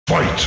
Fight!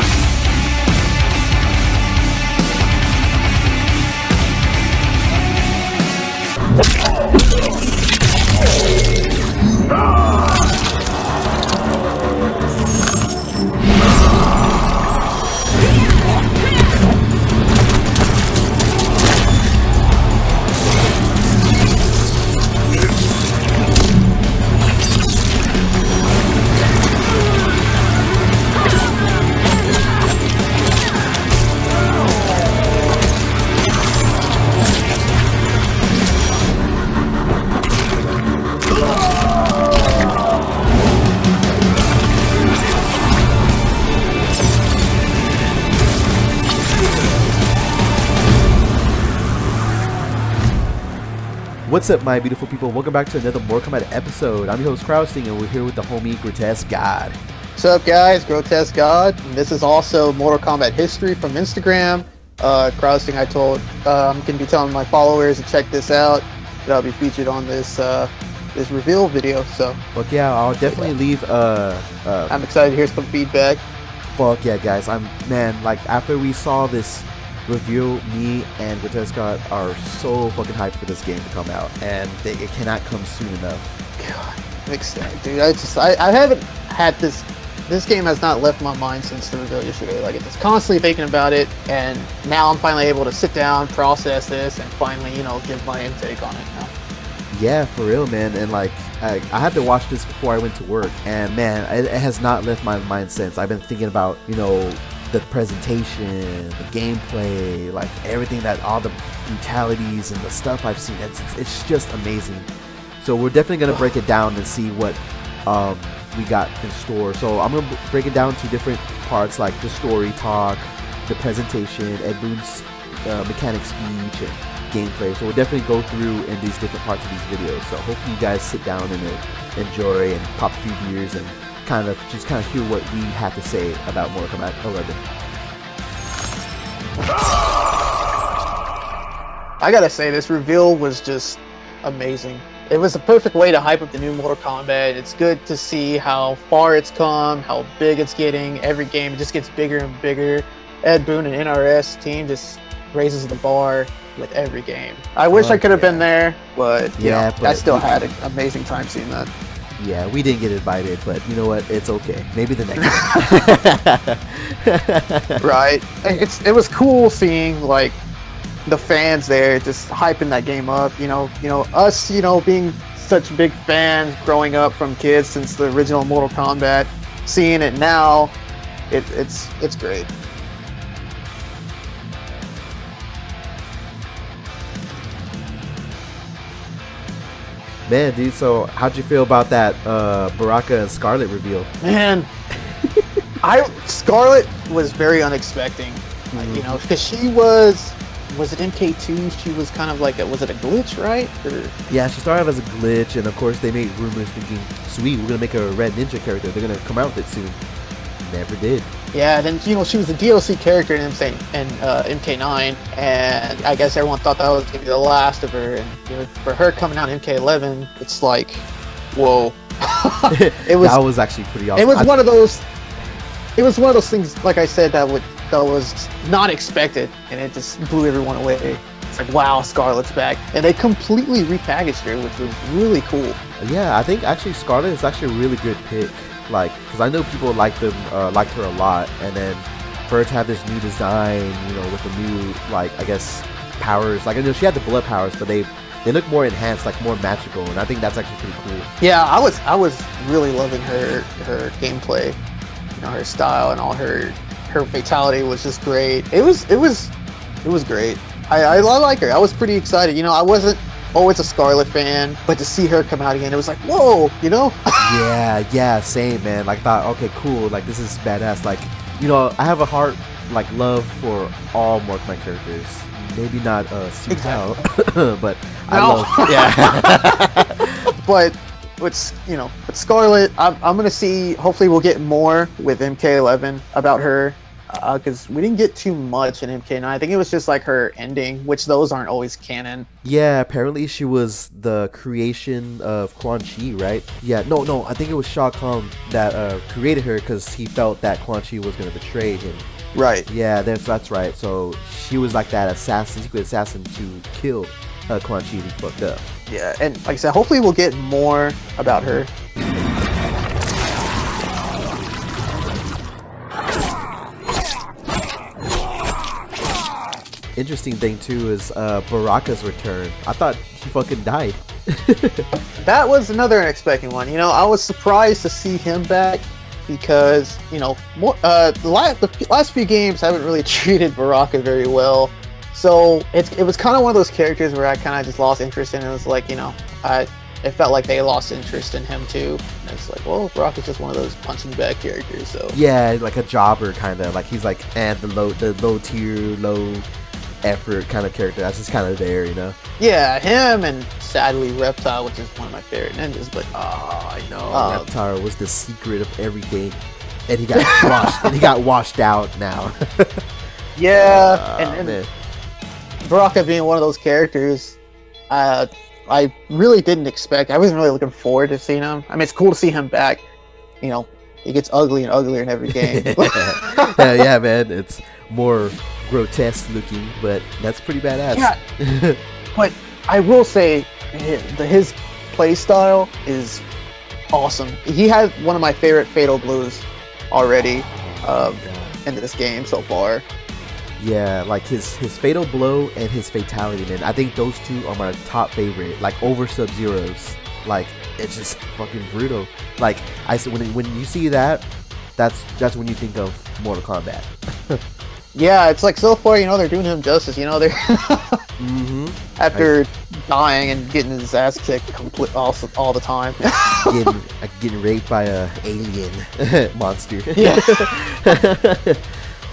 What's up, my beautiful people? Welcome back to another Mortal Kombat episode. I'm your host, CrowdSting, and we're here with the homie GrotesqueGod. What's up, guys? GrotesqueGod. This is also Mortal Kombat history from Instagram. CrowdSting, I told, I'm going to be telling my followers to check this out. That'll be featured on this this reveal video. So, Fuck yeah, I'll definitely leave. I'm excited to hear some feedback. Fuck yeah, guys. Like after we saw this review, me and GrotesqueGod are so fucking hyped for this game to come out, and it cannot come soon enough. God, I'm ecstatic, dude. I haven't had this. This game has not left my mind since the reveal yesterday. Like, it's constantly thinking about it, and now I'm finally able to sit down, process this, and finally, give my intake on it now. Yeah, for real, man. And like, I had to watch this before I went to work, and man, it has not left my mind since. I've been thinking about, the presentation, the gameplay, like everything, that all the brutalities and the stuff I've seen. It's just amazing. So we're definitely gonna break it down and see what we got in store. So I'm gonna break it down to different parts, like the story talk, the presentation, Ed Boon's mechanic speech, and gameplay. So we'll definitely go through in these different parts of these videos. So hopefully you guys sit down and enjoy and pop a few beers and kind of hear what we have to say about Mortal Kombat 11. I gotta say, this reveal was just amazing. It was a perfect way to hype up the new Mortal Kombat. It's good to see how far it's come, how big it's getting. Every game just gets bigger and bigger. Ed Boon and NRS team just raises the bar with every game. I wish I could have been there, but I still had an amazing time seeing that. Yeah, we didn't get invited, but you know what? It's okay. Maybe the next time. Right. It was cool seeing like the fans there just hyping that game up. Us, being such big fans growing up from kids since the original Mortal Kombat, seeing it now, it's great. Man, dude, so how'd you feel about that Baraka and Scarlet reveal? Man, Scarlet was very unexpected, because she was it MK2? She was kind of like was it a glitch, right? Yeah, she started out as a glitch, and of course they made rumors thinking, sweet, we're gonna make her a Red Ninja character. They're gonna come out with it soon. Never did. Yeah, then she was a DLC character in MK9, and I guess everyone thought that was gonna be the last of her. And for her coming out in MK11, it's like, whoa! That was actually pretty awesome. It was one of those. It was one of those things, like I said, that was not expected, and it just blew everyone away. It's like, wow, Scarlet's back, and they completely repackaged her, which was really cool. Yeah, I think actually Scarlet is actually a really good pick. Like, because I know people liked her a lot, and then for her to have this new design, with the new, like, I guess, powers. Like, I know she had the blood powers, but they look more enhanced, like more magical, and I think that's actually pretty cool. Yeah, I was really loving her gameplay, her style, and all her fatality was just great. It was great. I like her. I was pretty excited. I wasn't always a Scarlet fan, but to see her come out again, it was like, whoa, Yeah, same, man. Like, thought, okay, cool, like, this is badass. Like, I have a heart, like, love for all Mortal Kombat characters. Maybe not Su Hao, but I love, yeah. But with Scarlet, I'm gonna see. Hopefully, we'll get more with MK11 about her. because we didn't get too much in MK9. I think it was just like her ending, which those aren't always canon. Yeah, apparently she was the creation of Quan Chi, right? Yeah, no, I think it was Shao Kahn that created her because he felt that Quan Chi was going to betray him. Right. Yeah, that's right. So she was like that assassin, secret assassin to kill Quan Chi who fucked up. Yeah, and like I said, hopefully we'll get more about her. Interesting thing too is Baraka's return. I thought he fucking died. That was another unexpected one. You know, I was surprised to see him back because, you know, the last few games haven't really treated Baraka very well. So it was kind of one of those characters where I kind of just lost interest in. It was like, you know, it felt like they lost interest in him too. And it's like, well, Baraka's just one of those punching bag characters. So yeah, like a jobber kind of. Like he's like the low tier, low effort kind of character. That's just kind of there, you know. Yeah, him and sadly Reptile, which is one of my favorite ninjas. But I know Reptile was the secret of everything, and he got washed. And he got washed out now. Yeah, and Baraka being one of those characters, I really didn't expect. I wasn't really looking forward to seeing him. I mean, it's cool to see him back. You know, he gets ugly and uglier in every game. Yeah, man, it's more grotesque looking, but that's pretty badass. Yeah, but I will say his play style is awesome. He had one of my favorite fatal blows already in this game so far. Yeah, like his fatal blow and his fatality, man. I think those two are my top favorite. Like over Sub-Zero's. Like it's just fucking brutal. Like when you see that, that's when you think of Mortal Kombat. Yeah, it's like so far, you know, they're doing him justice. You know, they're after dying and getting his ass kicked all the time. getting raped by a alien monster. Yeah.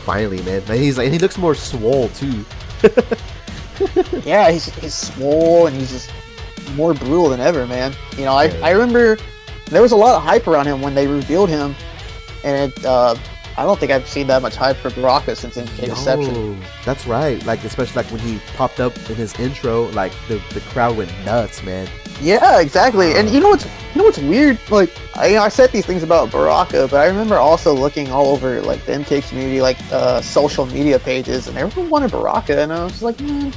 Finally, man. And he looks more swole too. Yeah, he's swole and he's just more brutal than ever, man. You know, I remember there was a lot of hype around him when they revealed him, and I don't think I've seen that much hype for Baraka since MK Deception. That's right. Like especially like when he popped up in his intro, like the crowd went nuts, man. Yeah, exactly. And you know what's weird? Like I said these things about Baraka, but I remember also looking all over like the MK community, like social media pages, and everyone wanted Baraka, and I was like, man.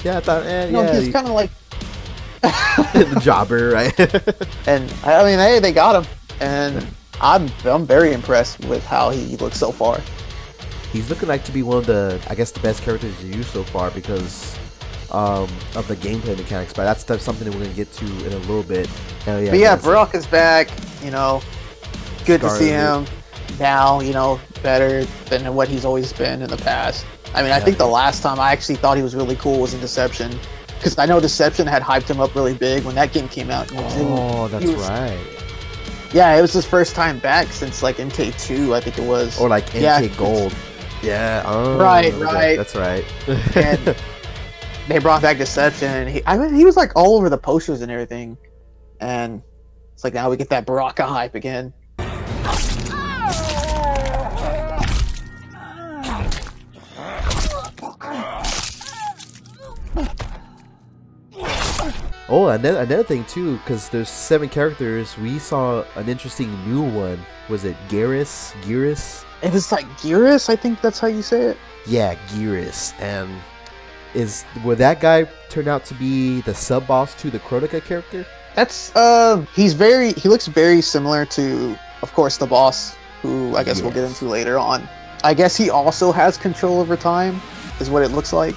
Yeah, I thought, he's kind of like the jobber, right? And I mean, hey, they got him, and I'm very impressed with how he looks so far. He's looking like to be one of the, I guess, the best characters to use so far because of the gameplay mechanics. But that's something that we're gonna get to in a little bit. But yeah, Baraka's back. You know, good to see him now. You know, better than what he's always been in the past. I mean, I think the last time I actually thought he was really cool was in Deception, because I know Deception had hyped him up really big when that game came out. Oh, that's right. Yeah, it was his first time back since like MK2, I think it was. Or like MK Gold. Yeah. Oh, right. That's right. And they brought back Deception, and he was like all over the posters and everything. And it's like now we get that Baraka hype again. Oh, another thing too, because there's 7 characters, we saw an interesting new one. Was it Geras? It was like Geras, I think that's how you say it. Yeah, Geras. And will that guy turn out to be the sub boss to the Kronika character? That's he looks very similar to, of course, the boss, who I guess we'll get into later on. I guess he also has control over time, is what it looks like.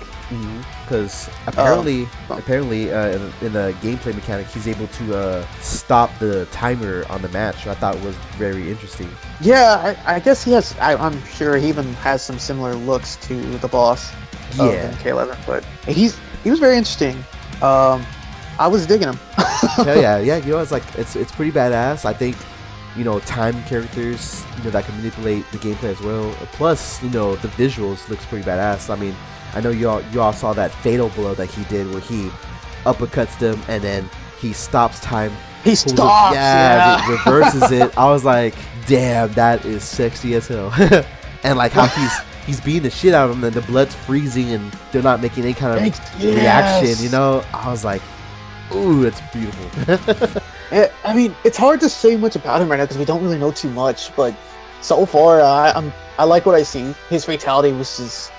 Because apparently, in the gameplay mechanic, he's able to stop the timer on the match. I thought was very interesting. Yeah, I guess he has. I'm sure he even has some similar looks to the boss of MK11, but he was very interesting. I was digging him. Hell yeah. You know, it's pretty badass. I think, you know, time characters, you know, that can manipulate the gameplay as well. Plus, you know, the visuals looks pretty badass. I mean, I know you all saw that fatal blow that he did where he uppercuts them and then he stops time. He stops! Reverses it. I was like, damn, that is sexy as hell. And like how he's beating the shit out of them, and the blood's freezing, and they're not making any kind of reaction. You know, I was like, ooh, it's beautiful. I mean, it's hard to say much about him right now because we don't really know too much. But so far, I like what I see. His fatality was just.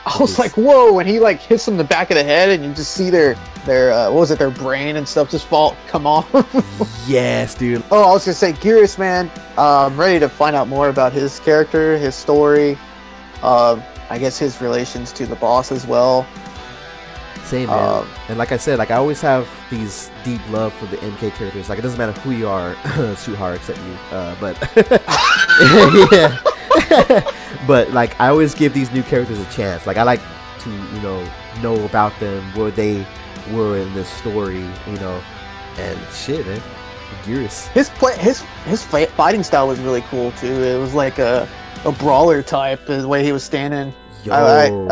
I was like, whoa, when he like hits them in the back of the head and you just see their what was it, their brain and stuff just come off. Yes, dude. Oh, I was gonna say, Geras, man, I'm ready to find out more about his character, his story, I guess his relations to the boss as well. Same, man. And like I said, like I always have these deep love for the MK characters. Like it doesn't matter who you are, Suhar, except you. But yeah. But like I always give these new characters a chance. Like I like to, know about them, where they were in this story, and shit, man. Geras. His fighting style was really cool too. It was like a brawler type, the way he was standing. Yo.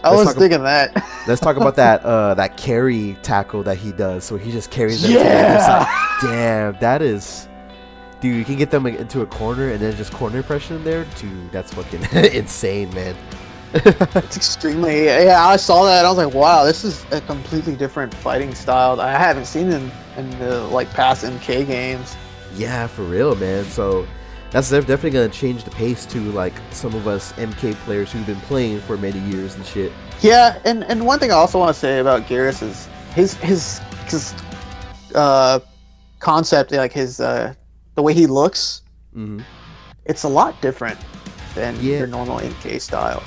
I was digging that. Let's talk about that carry tackle that he does. So he just carries them. Yeah. Like, damn, that is. Dude, you can get them into a corner and then just corner pressure in there. Dude, that's fucking insane, man. It's extremely. Yeah, I saw that. I was like, wow, this is a completely different fighting style. I haven't seen him in the past MK games. Yeah, for real, man. So that's definitely gonna change the pace to like some of us MK players who've been playing for many years and shit. Yeah, and one thing I also want to say about Geras is his concept, like his the way he looks. Mm-hmm. It's a lot different than Yeah. your normal MK style.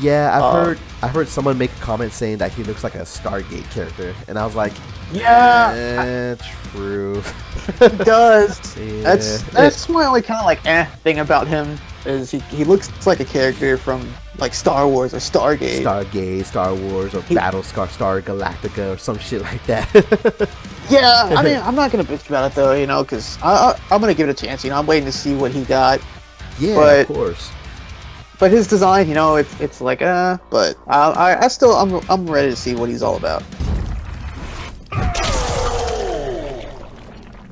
Yeah, I heard someone make a comment saying that he looks like a Stargate character, and I was like, yeah, true. He does. Yeah. That's my only kind of thing about him is he looks like a character from like Star Wars or Stargate, Star Wars, or Battlestar Galactica, or some shit like that. Yeah, I mean, I'm not gonna bitch about it though, because I'm gonna give it a chance. I'm waiting to see what he got. Yeah, but, of course. But his design, it's like but I still I'm ready to see what he's all about.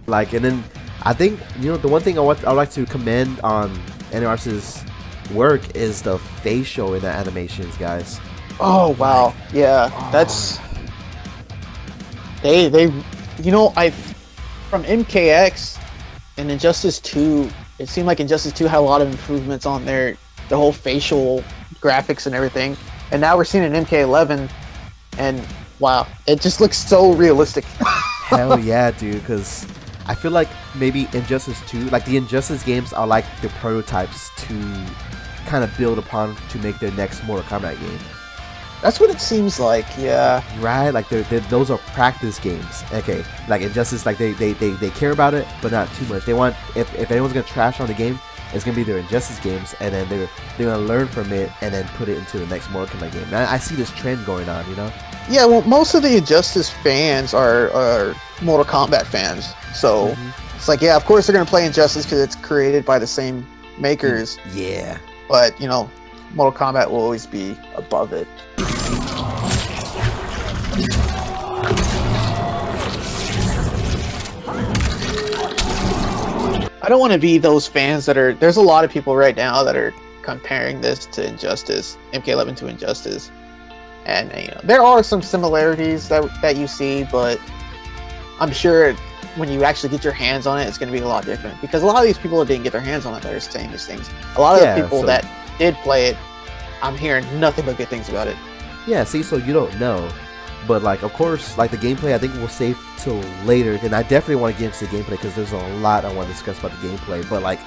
Like, and then I think the one thing I'd like to commend on NRS's work is the facial in the animations, guys. Oh wow, yeah, that's they I from MKX and Injustice 2, it seemed like Injustice 2 had a lot of improvements on the whole facial graphics and everything, and now we're seeing an MK11, and wow, it just looks so realistic. Hell yeah, dude, because I feel like maybe Injustice 2, like the Injustice games are like the prototypes to kind of build upon to make their next Mortal Kombat game. That's what it seems like, yeah. Right, like those are practice games. Okay, like Injustice, like they care about it, but not too much. They want, if anyone's gonna trash on the game, it's gonna be their Injustice games, and then they're gonna learn from it and then put it into the next Mortal Kombat game. And I see this trend going on, Yeah, well, most of the Injustice fans are Mortal Kombat fans, so it's like, yeah, of course they're gonna play Injustice because it's created by the same makers. Yeah. But Mortal Kombat will always be above it. I don't want to be those fans there's a lot of people right now that are comparing this to Injustice, MK11 to Injustice. And there are some similarities that you see, but I'm sure when you actually get your hands on it, it's going to be a lot different. Because a lot of these people that didn't get their hands on it that are saying these things. A lot of the people that did play it, I'm hearing nothing but good things about it. Yeah, see, so you don't know. But, like, of course, like, the gameplay, I think we'll save till later. And I definitely want to get into the gameplay because there's a lot I want to discuss about the gameplay. But, like,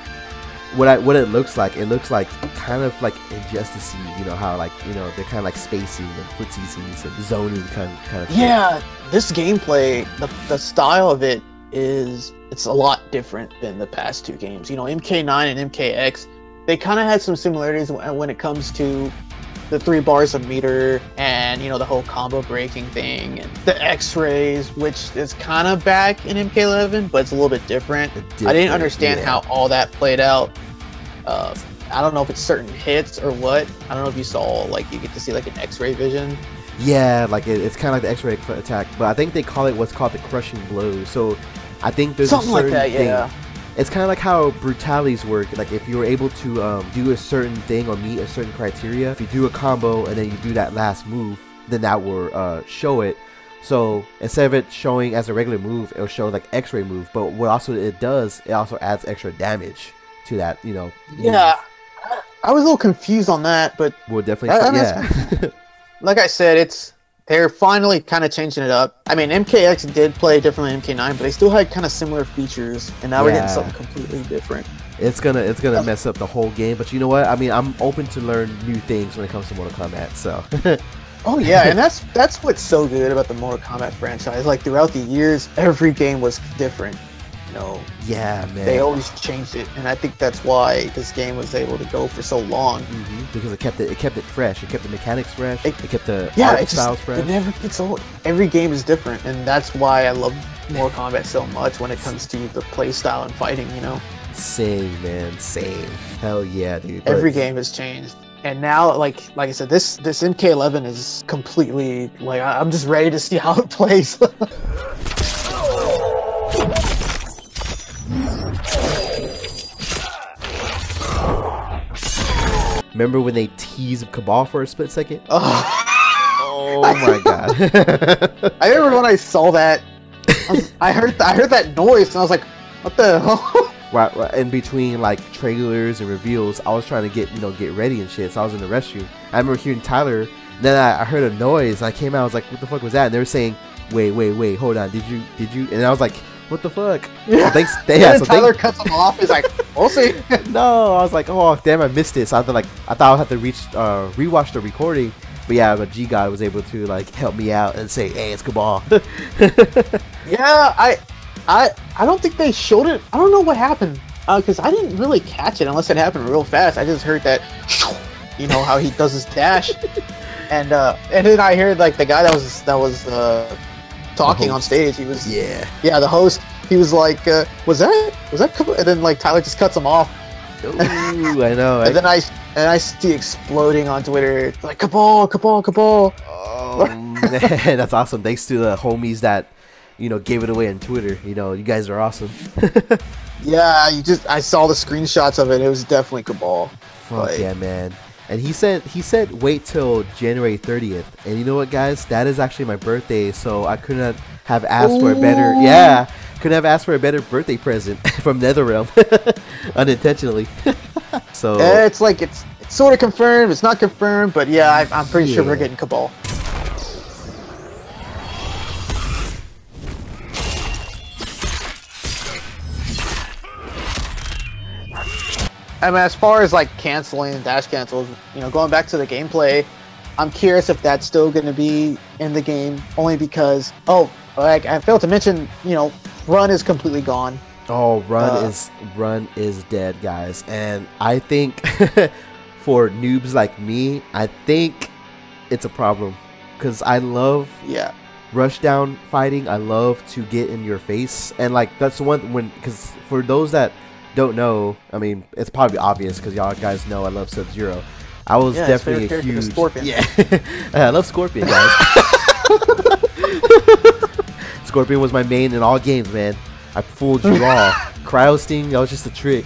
what it looks like kind of like Injustice-y, how, like, they're kind of like spacing and footsies and zoning kind of Yeah, this gameplay, the style of it it's a lot different than the past two games. MK9 and MKX, they kind of had some similarities when it comes to the 3 bars of meter and the whole combo breaking thing and the X-rays, which is kind of back in MK11, but it's a little bit different. I didn't understand how all that played out. I don't know if it's certain hits or what. I don't know if you saw, like, you get to see like an X-ray vision. Yeah, like it's kind of like the X-ray attack, but I think they call it what's called the crushing blow. So I think there's something a certain like that, yeah. it's kind of like how brutalities work. Like if you were able to do a certain thing or meet a certain criteria, if you do a combo and then you do that last move, then that will show it. So instead of it showing as a regular move, it'll show like X-ray move. But what also it does, it also adds extra damage to that, you know. Yeah, I was a little confused on that, but we'll definitely, yeah. Like I said, they're finally kind of changing it up. I mean, MKX did play differently than MK9, but they still had kind of similar features, and now we're getting something completely different. It's gonna mess up the whole game, but you know what? I mean, I'm open to learn new things when it comes to Mortal Kombat. So. Oh yeah, and that's what's so good about the Mortal Kombat franchise. Like throughout the years, every game was different. You know. Yeah, man. They always changed it, and I think that's why this game was able to go for so long. Because it kept it fresh. It kept the mechanics fresh. It kept the art styles fresh. It never gets old. Every game is different, and that's why I love Mortal Kombat so much when it comes to the play style and fighting. You know. Same, man. Same. Hell yeah, dude. Every game has changed. And now, like I said, this MK11 is completely like I'm just ready to see how it plays. Remember when they teased Cabal for a split second? Oh my god! I remember when I saw that. I heard that noise, and I was like, "What the hell?" Right, in between like trailers and reveals, I was trying to get ready and shit. So I was in the restroom. I remember hearing Tyler. Then I heard a noise. And I came out. I was like, "What the fuck was that?" And they were saying, "Wait, hold on. Did you?" And I was like, "What the fuck?" Yeah. So Tyler cuts him off. He's like, "We'll see." No, I was like, "Oh damn, I missed it." So I thought I would have to rewatch the recording. But yeah, but GrotesqueGod was able to like help me out and say, "Hey, it's Cabal." Yeah, I don't think they showed it. I don't know what happened because I didn't really catch it unless it happened real fast. I just heard that, you know, how he does his dash, and then I heard like the guy that was talking on stage. He was the host. He was like, was that Cabal? And then like Tyler just cuts him off. Ooh, I know. And then I see exploding on Twitter like Cabal. Oh man, that's awesome. Thanks to the homies that, you know, gave it away on Twitter. You know, you guys are awesome. Yeah, I saw the screenshots of it. It was definitely Cabal. Fuck yeah, man. And he said wait till January 30th. And you know what, guys? That is actually my birthday, so I couldn't have asked for a better. Yeah, couldn't have asked for a better birthday present from NetherRealm, unintentionally. So it's like it's sort of confirmed. It's not confirmed, but yeah, I'm pretty sure we're getting Cabal. I mean, as far as like canceling dash cancels, you know, going back to the gameplay, I'm curious if that's still going to be in the game, only because like I failed to mention, you know, run is completely gone. Oh, run is dead, guys, and I think for noobs like me, I think it's a problem because I love rushdown fighting. I love to get in your face, and like that's the one because for those that don't know, I mean, it's probably obvious because y'all guys know I love Sub-Zero. I was definitely a huge Scorpion. Yeah, I love Scorpion, guys. Scorpion was my main in all games, man. I fooled you all. Cryo Sting, that was just a trick.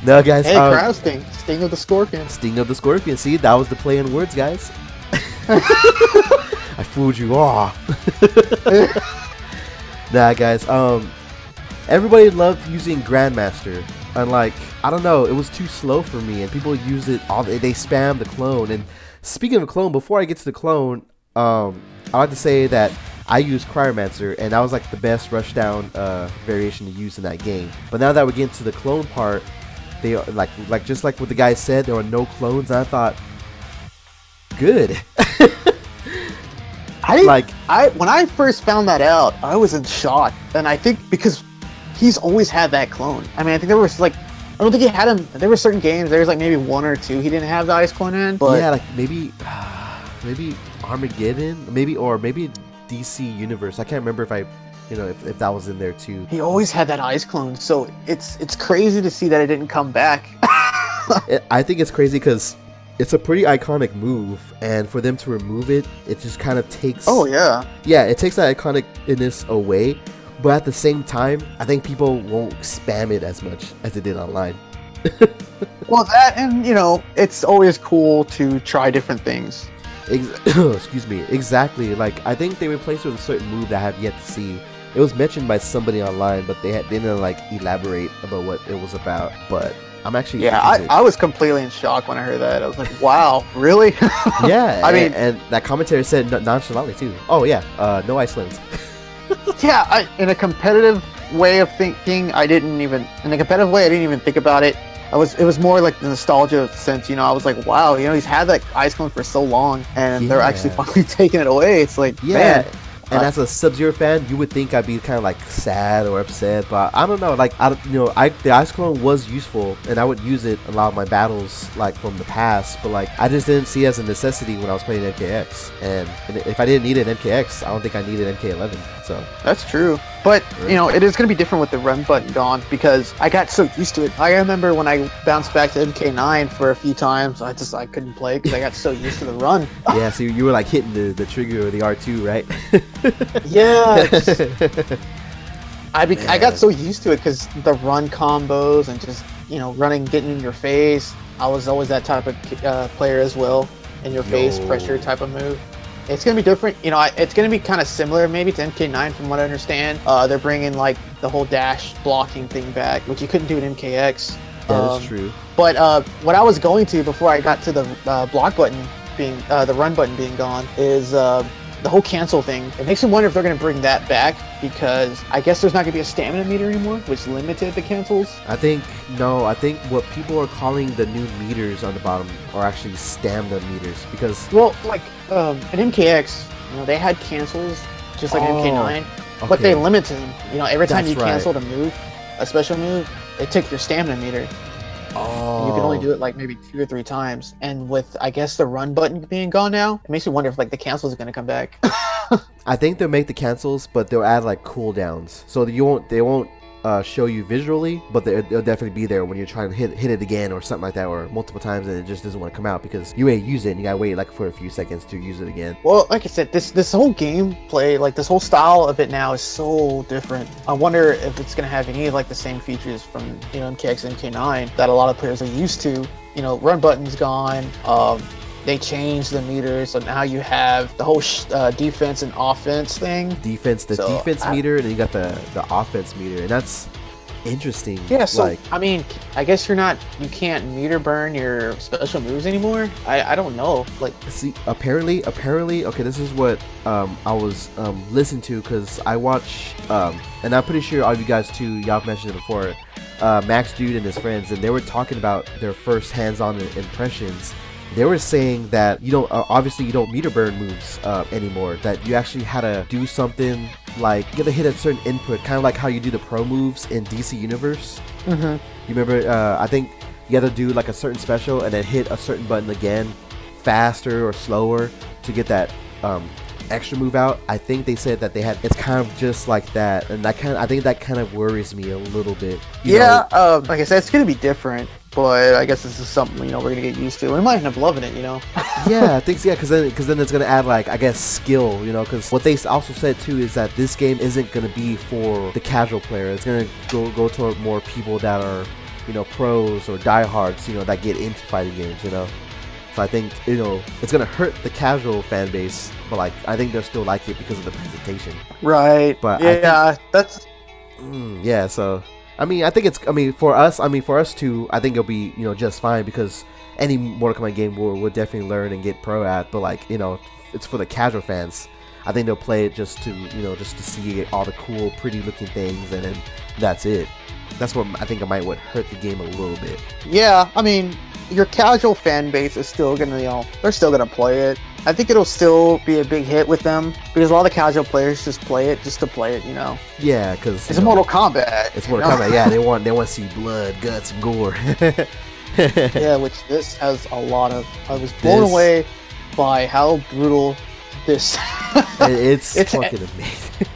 No, guys. Hey, Cryo Sting, Sting of the Scorpion. Sting of the Scorpion. See, that was the play in words, guys. I fooled you all. Nah, guys. Everybody loved using Grandmaster. Unlike, I don't know, it was too slow for me, and people use it all. They spam the clone. And speaking of clone, before I get to the clone, I like to say that I used Cryomancer, and that was like the best rushdown variation to use in that game. But now that we're getting to the clone part, they are like just like what the guy said, there were no clones. And I thought, good. When I first found that out, I was in shock, and I think because he's always had that clone. I mean, I think there was like, I don't think he had him. There were certain games. There was like maybe one or two he didn't have the ice clone in. But yeah, like maybe Armageddon, maybe DC Universe. I can't remember if if that was in there too. He always had that ice clone, so it's crazy to see that it didn't come back. I think it's crazy because it's a pretty iconic move, and for them to remove it, it just kind of takes. Oh yeah. Yeah, it takes that iconicness away. but at the same time, I think people won't spam it as much as they did online. Well, that, and you know, it's always cool to try different things. Excuse me. Exactly. Like, I think they replaced it with a certain move that I have yet to see. It was mentioned by somebody online, but they didn't like elaborate about what it was about. But I'm actually I was completely in shock when I heard that. I was like, wow, really? Yeah. I mean, and that commentary said nonchalantly too. Oh yeah, no ice lanes. yeah, in a competitive way of thinking, I didn't even think about it. It was more like the nostalgia sense, you know. I was like, wow, you know, he's had that ice clone for so long, and they're actually finally taking it away. It's like, man. And as a Sub-Zero fan, you would think I'd be kind of like sad or upset, but I don't know. Like, the ice clone was useful, and I would use it a lot of my battles, like from the past. But like, I just didn't see it as a necessity when I was playing MKX. And if I didn't need an MKX, I don't think I needed MK11. So that's true. But you know, it is going to be different with the run button gone, because I got so used to it. I remember when I bounced back to MK9 for a few times, I couldn't play because I got so used to the run. Yeah, so you were like hitting the trigger or the R2, right? Yeah. I got so used to it because the run combos and just, you know, running, getting in your face. I was always that type of player as well. In your face pressure type of move. It's going to be different, you know. It's going to be kind of similar maybe to MK9 from what I understand. They're bringing like the whole dash blocking thing back, which you couldn't do in MKX. That is true. But what I was going to before I got to the block button being, the run button being gone, is the whole cancel thing. It makes me wonder if they're going to bring that back, because I guess there's not going to be a stamina meter anymore, which limited the cancels. I think what people are calling the new meters on the bottom are actually stamina meters, because... Well, like, in MKX, you know, they had cancels, just like in MK9, but they limited them. You know, every time you canceled a move, a special move, they took your stamina meter. And you can only do it like maybe 2 or 3 times. And with, I guess, the run button being gone now, it makes me wonder if like the cancels are going to come back. I think they'll make the cancels, but they'll add like cooldowns, so they won't show you visually, but they'll definitely be there when you're trying to hit it again or something like that, or multiple times, and it just doesn't want to come out because you ain't use it and you gotta wait like for a few seconds to use it again. Well, like I said, this whole gameplay, like this whole style of it now is so different. I wonder if it's gonna have any of like the same features from, you know, MKX and MK9 that a lot of players are used to. You know, run button's gone. They changed the meters, so now you have the whole defense and offense thing. Defense meter, and then you got the offense meter, and that's interesting. Yeah, so like, I mean, I guess you can't meter burn your special moves anymore. I don't know. Like, see, apparently, okay, this is what I was listening to, because I watch and I'm pretty sure all of you guys too, y'all have mentioned it before, Max Dude and his friends, and they were talking about their first hands-on impressions. They were saying that you don't obviously you don't meter burn moves anymore, that you actually had to do something like you have to hit a certain input, kind of like how you do the pro moves in DC Universe. You remember, I think you have to do like a certain special and then hit a certain button again, faster or slower, to get that extra move out. I think they said that it's kind of just like that, and I think that kind of worries me a little bit. You know? Like I said, it's gonna be different. But I guess this is something, you know, we're gonna get used to. We might end up loving it, you know. Yeah, I think so, yeah, because then it's gonna add like, I guess, skill, you know. Because what they also said too is that this game isn't gonna be for the casual player. It's gonna go toward more people that are, you know, pros or diehards, you know, that get into fighting games, you know. So I think, you know, it's gonna hurt the casual fan base, but like I think they'll still like it because of the presentation. Right. But yeah, that's. Yeah. So. I mean, for us too, I think it'll be, you know, just fine, because any Mortal Kombat game we'll definitely learn and get pro at. But like, you know, it's for the casual fans. I think they'll play it just to, you know, just to see all the cool, pretty looking things, and then that's it. That's what I think might hurt the game a little bit. Yeah, I mean, your casual fan base is still gonna, you know, they're still gonna play it. I think it'll still be a big hit with them, because a lot of the casual players just play it just to play it, you know. Yeah, because it's Mortal Kombat. It's Mortal Kombat. Yeah, they want to see blood, guts, and gore. Yeah, which this has a lot of. I was blown away by how brutal this. It's fucking amazing.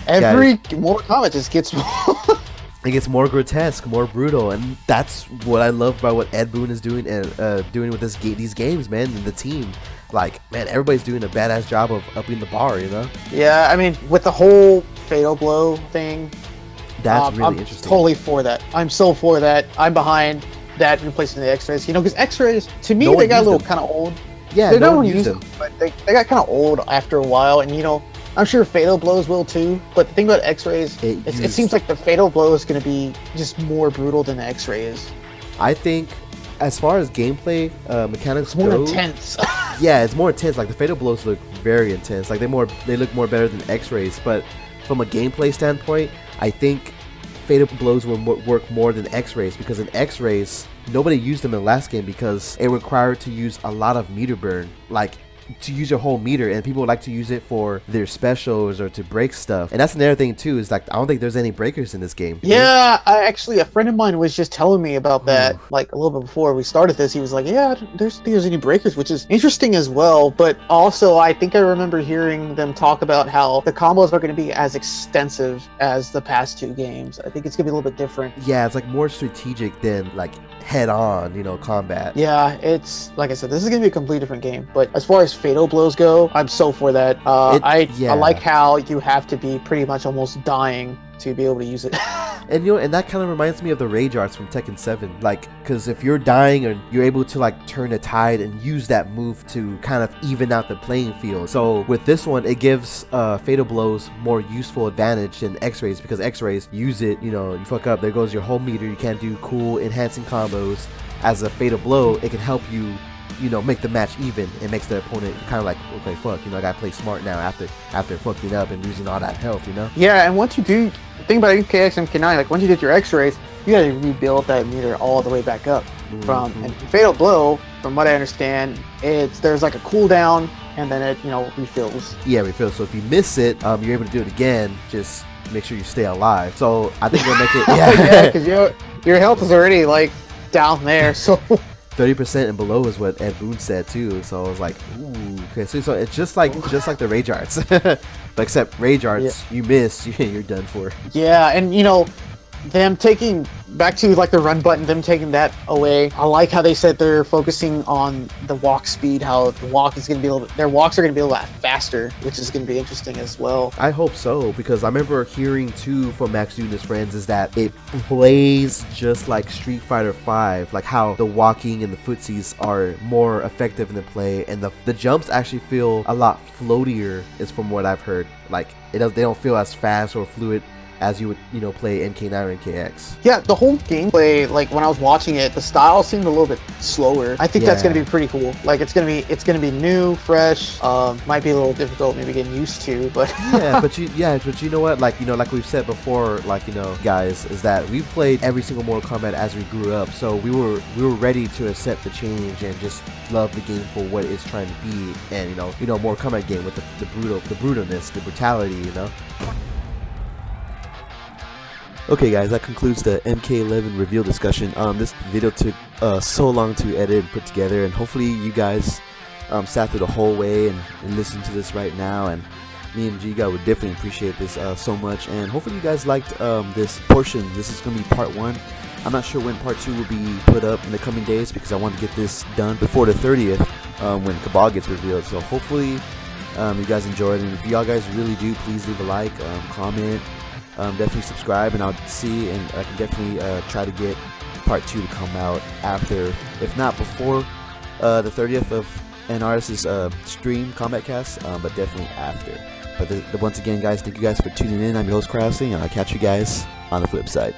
Every Mortal Kombat just gets more. It gets more grotesque, more brutal, and that's what I love about what Ed Boon is doing and doing with these games, man, and the team. like, man, everybody's doing a badass job of upping the bar, you know? Yeah, I mean, with the whole fatal blow thing, That's really I'm interesting. totally for that. I'm so for that. I'm behind that replacing the X-rays. You know, because X-rays, to me, No they one got a used little them. kind of old. Yeah, They no don't one use used them, them. but they got kind of old after a while. And, you know, I'm sure fatal blows will too. But the thing about X-rays, it seems like the fatal blow is going to be just more brutal than the X-ray is. I think, as far as gameplay mechanics It's more go, intense. yeah, it's more intense. Like the fatal blows look very intense. Like they look more better than X-rays. But from a gameplay standpoint, I think fatal blows will work more than X-rays, because in X-rays nobody used them in the last game because it required to use a lot of meter burn, like to use your whole meter, and people like to use it for their specials or to break stuff. And that's another thing too, is like I don't think there's any breakers in this game. Yeah, a friend of mine was just telling me about that, like a little bit before we started this. He was like, "Yeah, there's any breakers," which is interesting as well. But also, I think I remember hearing them talk about how the combos are going to be as extensive as the past two games. I think it's going to be a little bit different. Yeah, it's like more strategic than like head-on, you know, combat. Yeah, it's like I said, this is going to be a completely different game. But as far as fatal blows go, I'm so for that. I like how you have to be pretty much almost dying to be able to use it. And you know, and that kind of reminds me of the rage arts from Tekken 7. Like, because if you're dying, or you're able to like turn the tide and use that move to kind of even out the playing field. So with this one, it gives fatal blows more useful advantage than X-rays, because X-rays use it, you know, you fuck up, there goes your whole meter. You can't do cool enhancing combos. As a fatal blow, it can help you, you know, make the match even. It makes the opponent kind of like, okay, fuck, you know, I gotta play smart now after fucking up and losing all that health, you know? Yeah, and once you do, the thing about MKX and MK9, like once you did your X-rays, you gotta rebuild that meter all the way back up. And fatal blow, from what I understand, there's like a cooldown and then it, you know, refills. Yeah, refills. So if you miss it, you're able to do it again. Just make sure you stay alive. So I think we'll make it. Yeah, because your health is already like down there, so 30% and below is what Ed Boon said too. So I was like, ooh, okay. So it's just like the rage arts, but except rage arts, you miss, you're done for. Yeah, and you know, them taking back to like the run button, them taking that away. I like how they said they're focusing on the walk speed, how the walk is going to be a little bit, their walks are going to be a lot faster, which is going to be interesting as well. I hope so, because I remember hearing too from Max Dude and his friends is that it plays just like Street Fighter 5, like how the walking and the footsies are more effective in the play, and the jumps actually feel a lot floatier, is from what I've heard. Like they don't feel as fast or fluid as you would, you know, play MK9 or MKX. Yeah, the whole gameplay, like when I was watching it, the style seemed a little bit slower. I think that's gonna be pretty cool. Like it's gonna be new, fresh. Might be a little difficult, maybe getting used to, but but you know what? Like, you know, like we've said before, like, you know, guys, is that we've played every single Mortal Kombat as we grew up, so we were ready to accept the change and just love the game for what it's trying to be, and you know, Mortal Kombat game with the brutalness, the brutality, you know. Okay guys, that concludes the MK11 reveal discussion. This video took so long to edit and put together, and hopefully you guys sat through the whole way and listened to this right now, and me and G-God would definitely appreciate this so much, and hopefully you guys liked this portion. This is going to be part 1. I'm not sure when part 2 will be put up in the coming days, because I want to get this done before the 30th when Cabal gets revealed. So hopefully you guys enjoyed, and if y'all guys really do, please leave a like, comment, definitely subscribe, and I'll see, and I can definitely try to get part 2 to come out after, if not before the 30th of NRS's stream Combat Cast, but definitely after. But once again guys, thank you guys for tuning in. I'm your host Krause, and I'll catch you guys on the flip side.